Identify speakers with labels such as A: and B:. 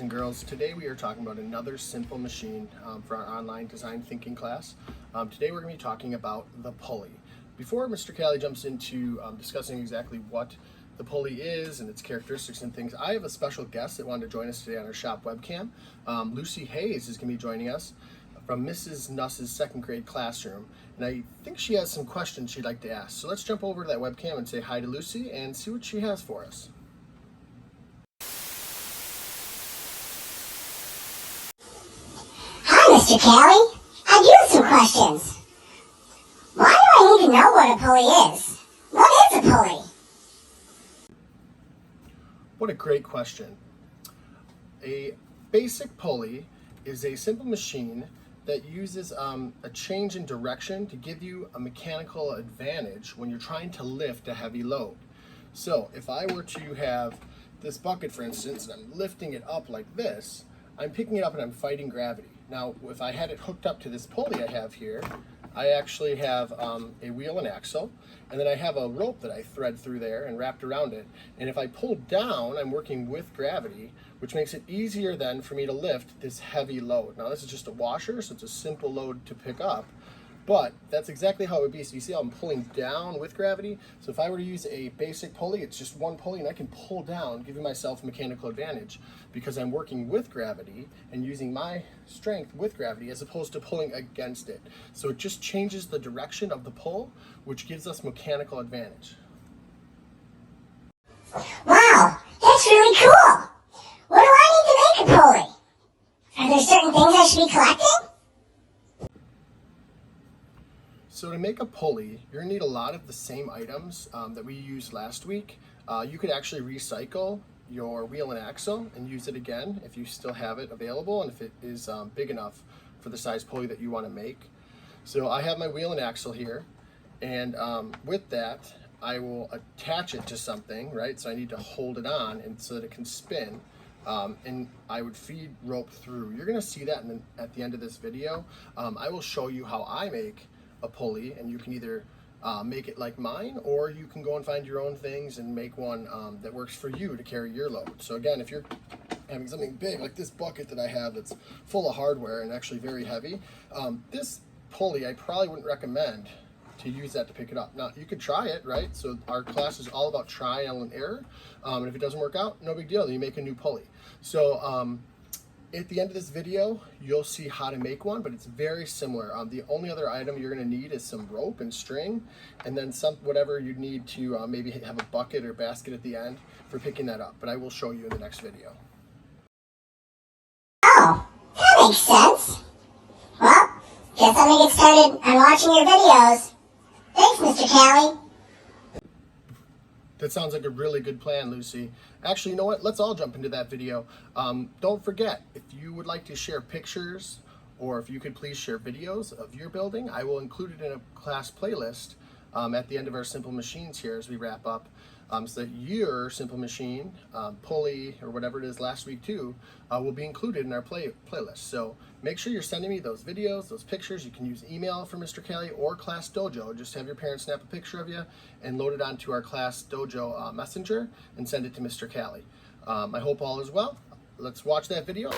A: and girls. Today we are talking about another simple machine for our online design thinking class. Today we're going to be talking about the pulley. Before Mr. Callie jumps into discussing exactly what the pulley is and its characteristics and things, I have a special guest that wanted to join us today on our shop webcam. Lucy Hayes is going to be joining us from Mrs. Nuss's second grade classroom, and I think she has some questions she'd like to ask. So let's jump over to that webcam and say hi to Lucy and see what she has for us.
B: Mr. Callie, I do have some questions. Why do I need to know what a pulley is? What is a pulley?
A: What a great question. A basic pulley is a simple machine that uses a change in direction to give you a mechanical advantage when you're trying to lift a heavy load. So if I were to have this bucket, for instance, and I'm lifting it up like this, I'm picking it up and I'm fighting gravity. Now, if I had it hooked up to this pulley I have here, I actually have a wheel and axle, and then I have a rope that I thread through there and wrapped around it. And if I pull down, I'm working with gravity, which makes it easier then for me to lift this heavy load. Now, this is just a washer, so it's a simple load to pick up, but that's exactly how it would be. So you see how I'm pulling down with gravity? So if I were to use a basic pulley, it's just one pulley, and I can pull down, giving myself a mechanical advantage because I'm working with gravity and using my strength with gravity as opposed to pulling against it. So it just changes the direction of the pull, which gives us mechanical advantage.
B: Wow, that's really cool. What do I need to make a pulley? Are there certain things I should be collecting?
A: So to make a pulley, you're going to need a lot of the same items that we used last week. You could actually recycle your wheel and axle and use it again if you still have it available and if it is big enough for the size pulley that you want to make. So I have my wheel and axle here, and with that I will attach it to something, right? So I need to hold it on and so that it can spin. And I would feed rope through. You're going to see that at the end of this video. I will show you how I make a pulley, and you can either make it like mine, or you can go and find your own things and make one that works for you to carry your load. So again, if you're having something big like this bucket that I have that's full of hardware and actually very heavy, this pulley I probably wouldn't recommend to use that to pick it up. Now you could try it, right? So our class is all about trial and error, and if it doesn't work out, no big deal, then you make a new pulley. So at the end of this video, you'll see how to make one, but it's very similar. The only other item you're going to need is some rope and string, and then whatever you need to maybe have a bucket or basket at the end for picking that up. But I will show you in the next video.
B: Oh, that makes sense. Well, guess I'm going to get started on watching your videos. Thanks, Mr. Callie.
A: That sounds like a really good plan, Lucy. Actually, you know what? Let's all jump into that video. Don't forget, if you would like to share pictures, or if you could please share videos of your building, I will include it in a class playlist at the end of our Simple Machines here as we wrap up, so that your Simple Machine, pulley, or whatever it is last week too, will be included in our playlist. So make sure you're sending me those videos, those pictures. You can use email for Mr. Callie or Class Dojo. Just have your parents snap a picture of you and load it onto our Class Dojo messenger and send it to Mr. Callie. I hope all is well. Let's watch that video.